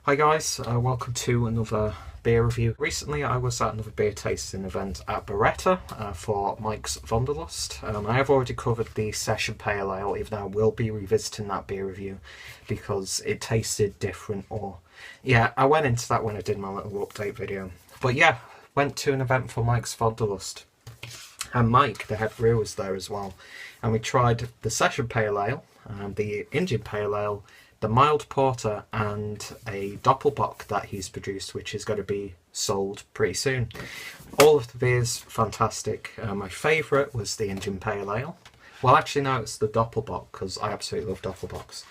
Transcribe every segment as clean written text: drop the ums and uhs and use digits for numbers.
Hi guys, welcome to another beer review. Recently I was at another beer tasting event at Birretta for Mike's Wanderlust. I have already covered the Session Pale Ale, even though I will be revisiting that beer review because it tasted different. I went into that when I did my little update video. But yeah, went to an event for Mike's Wanderlust. And Mike, the head brewer, was there as well. And we tried the Session Pale Ale, the Indian Pale Ale, the mild porter, and a doppelbock that he's produced, which is going to be sold pretty soon. All of the beers fantastic. My favourite was the Indian Pale Ale. Well, actually no, it's the doppelbock because I absolutely love doppelbocks.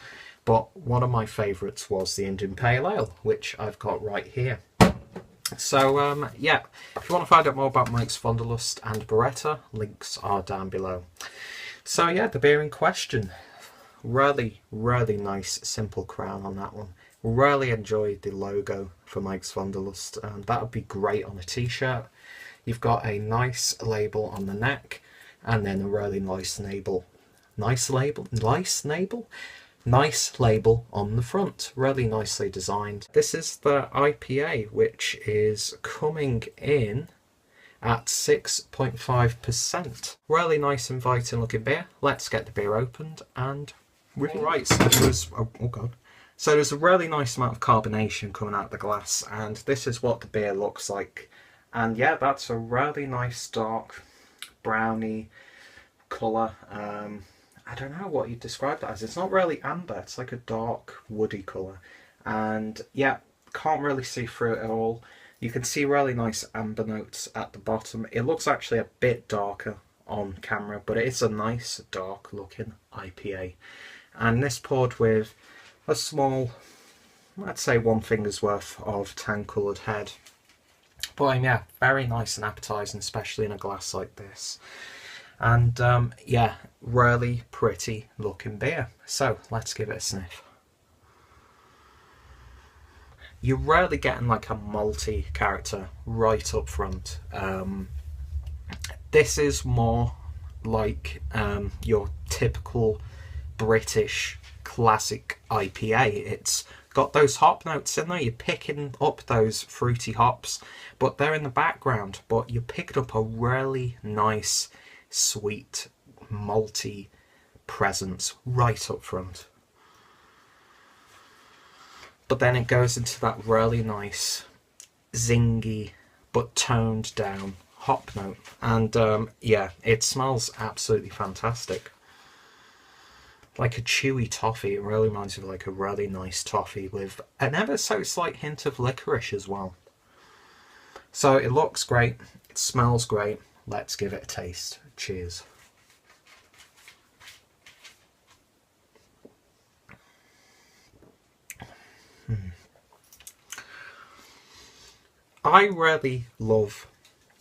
But one of my favourites was the Indian Pale Ale, which I've got right here. So yeah, if you want to find out more about Mike's Wanderlust and Birretta, links are down below. So yeah, the beer in question. Really nice simple crown on that one. Really enjoyed the logo for Mike's Wanderlust, and that would be great on a t-shirt. You've got a nice label on the neck and then a really nice label on the front. Really nicely designed. This is the IPA, which is coming in at 6.5%. Really nice inviting looking beer. Let's get the beer opened and right, so there's so there's a really nice amount of carbonation coming out of the glass, and this is what the beer looks like. And yeah, that's a really nice dark browny colour. I don't know what you describe that as. It's not really amber, it's like a dark woody colour. And yeah, can't really see through it at all. You can see really nice amber notes at the bottom. It looks actually a bit darker on camera, but it's a nice dark looking IPA. And this poured with a small, I'd say 1 finger's worth of tan coloured head. But yeah, very nice and appetising, especially in a glass like this. And yeah, really pretty looking beer. So let's give it a sniff. You're really getting like a malty character right up front. This is more like your typical British classic IPA. It's got those hop notes in there. You're picking up those fruity hops, but they're in the background. But you're picking up a really nice, sweet, malty presence right up front. But then it goes into that really nice, zingy, but toned down hop note. And yeah, it smells absolutely fantastic. Like a chewy toffee. It really reminds me of like a really nice toffee with an ever so slight hint of licorice as well. So it looks great, it smells great. Let's give it a taste. Cheers. I really love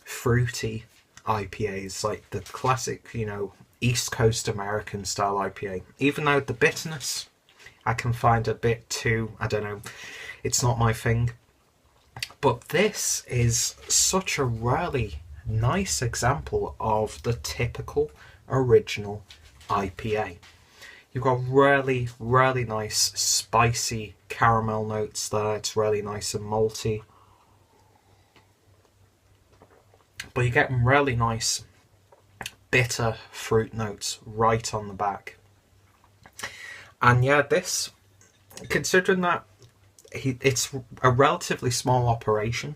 fruity IPAs, like the classic, you know, East Coast American style IPA. Even though the bitterness I can find a bit too, I don't know, it's not my thing. But this is such a really nice example of the typical original IPA. You've got really nice spicy caramel notes there. It's really nice and malty. But you're getting really nice bitter fruit notes right on the back. And yeah, this, considering that it's a relatively small operation,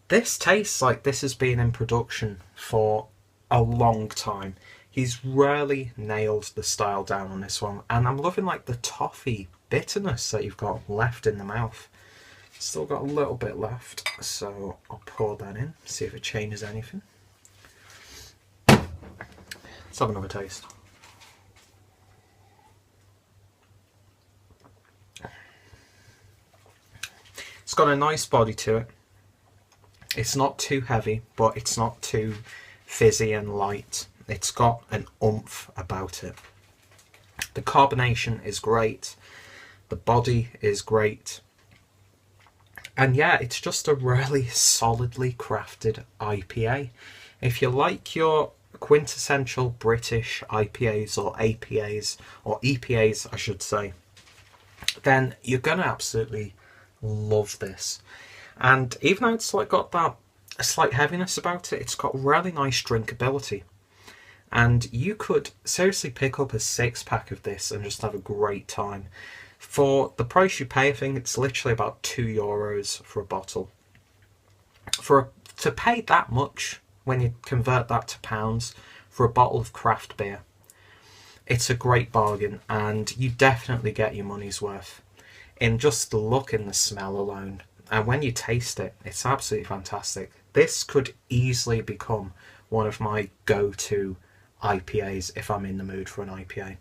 this tastes like this has been in production for a long time. He's really nailed the style down on this one, and I'm loving like the toffee bitterness that you've got left in the mouth. Still got a little bit left, so I'll pour that in, see if it changes anything. Let's have another taste. It's got a nice body to it. It's not too heavy, but it's not too fizzy and light. It's got an oomph about it. The carbonation is great. The body is great. And yeah, it's just a really solidly crafted IPA. If you like your quintessential British IPAs or APAs, or EPAs I should say, then you're going to absolutely love this. And even though it's like got that slight heaviness about it, it's got really nice drinkability. And you could seriously pick up a 6-pack of this and just have a great time. For the price you pay, I think it's literally about €2 for a bottle. To pay that much, when you convert that to pounds, for a bottle of craft beer, it's a great bargain, and you definitely get your money's worth in just the look and the smell alone. And when you taste it, it's absolutely fantastic. This could easily become one of my go-to IPAs if I'm in the mood for an IPA.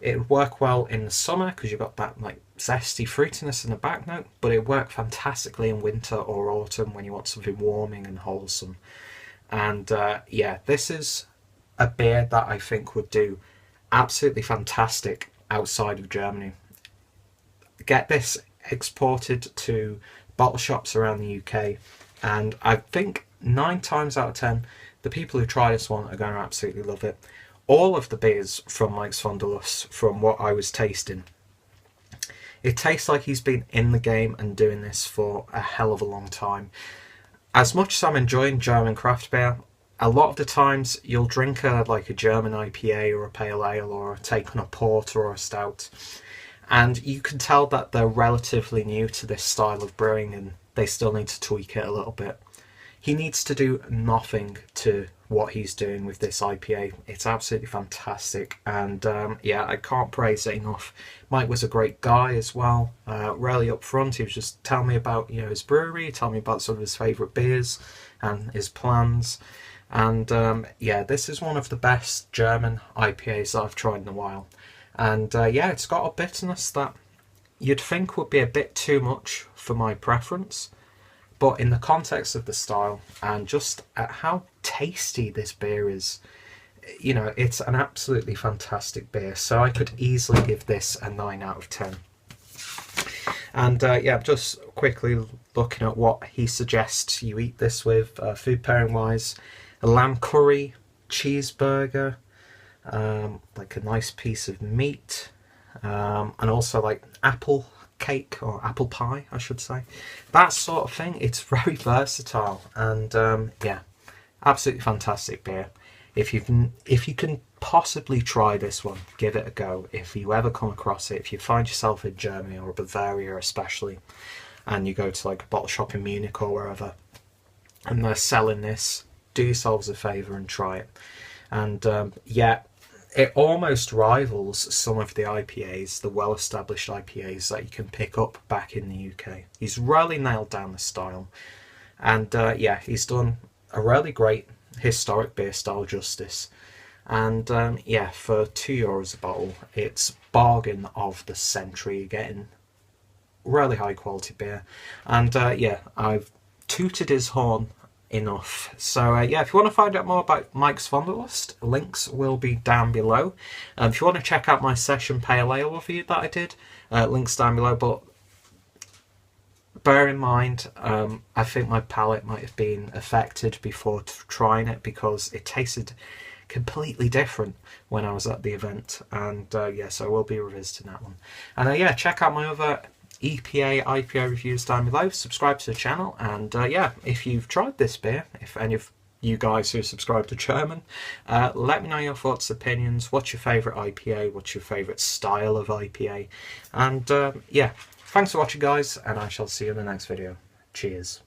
It would work well in the summer because you've got that like zesty fruitiness in the back note, but it would work fantastically in winter or autumn when you want something warming and wholesome. And yeah, this is a beer that I think would do absolutely fantastic outside of Germany. Get this exported to bottle shops around the UK, and I think 9 times out of 10 the people who try this one are going to absolutely love it. All of the beers from Mike's Wanderlust, from what I was tasting, it tastes like he's been in the game and doing this for a hell of a long time. As much as I'm enjoying German craft beer, a lot of the times you'll drink like a German IPA or a pale ale or take on a porter or a stout, and you can tell that they're relatively new to this style of brewing and they still need to tweak it a little bit. He needs to do nothing to what he's doing with this IPA. It's absolutely fantastic, and yeah, I can't praise it enough. Mike was a great guy as well, really upfront. He was just telling me about his brewery, telling me about some of his favourite beers and his plans. And yeah, this is one of the best German IPAs that I've tried in a while. And yeah, it's got a bitterness that you'd think would be a bit too much for my preference. But in the context of the style and just at how tasty this beer is, it's an absolutely fantastic beer. So I could easily give this a 9 out of 10. And yeah, just quickly looking at what he suggests you eat this with, food pairing wise: a lamb curry, cheeseburger, like a nice piece of meat, and also like apple cake or apple pie, I should say, that sort of thing. It's very versatile, and yeah, absolutely fantastic beer. If you can possibly try this one, give it a go. If you ever come across it, if you find yourself in Germany or Bavaria especially, and you go to like a bottle shop in Munich or wherever, and they're selling this, do yourselves a favour and try it. And yeah, it almost rivals some of the IPAs, the well-established IPAs that you can pick up back in the UK. He's really nailed down the style. And yeah, he's done a really great historic beer style justice. And yeah, for €2 a bottle, it's bargain of the century. You're getting really high quality beer. And yeah, I've tooted his horn enough. So yeah, if you want to find out more about Mike's Wanderlust, links will be down below. If you want to check out my session pale ale review that I did, links down below. But bear in mind, I think my palate might have been affected before trying it, because it tasted completely different when I was at the event. And yeah, so I will be revisiting that one. And yeah, check out my other EPA, IPA reviews down below. Subscribe to the channel, and yeah, if you've tried this beer, if any of you guys who subscribe to German, let me know your thoughts, opinions. What's your favourite IPA? What's your favourite style of IPA? And yeah, thanks for watching, guys, and I shall see you in the next video. Cheers.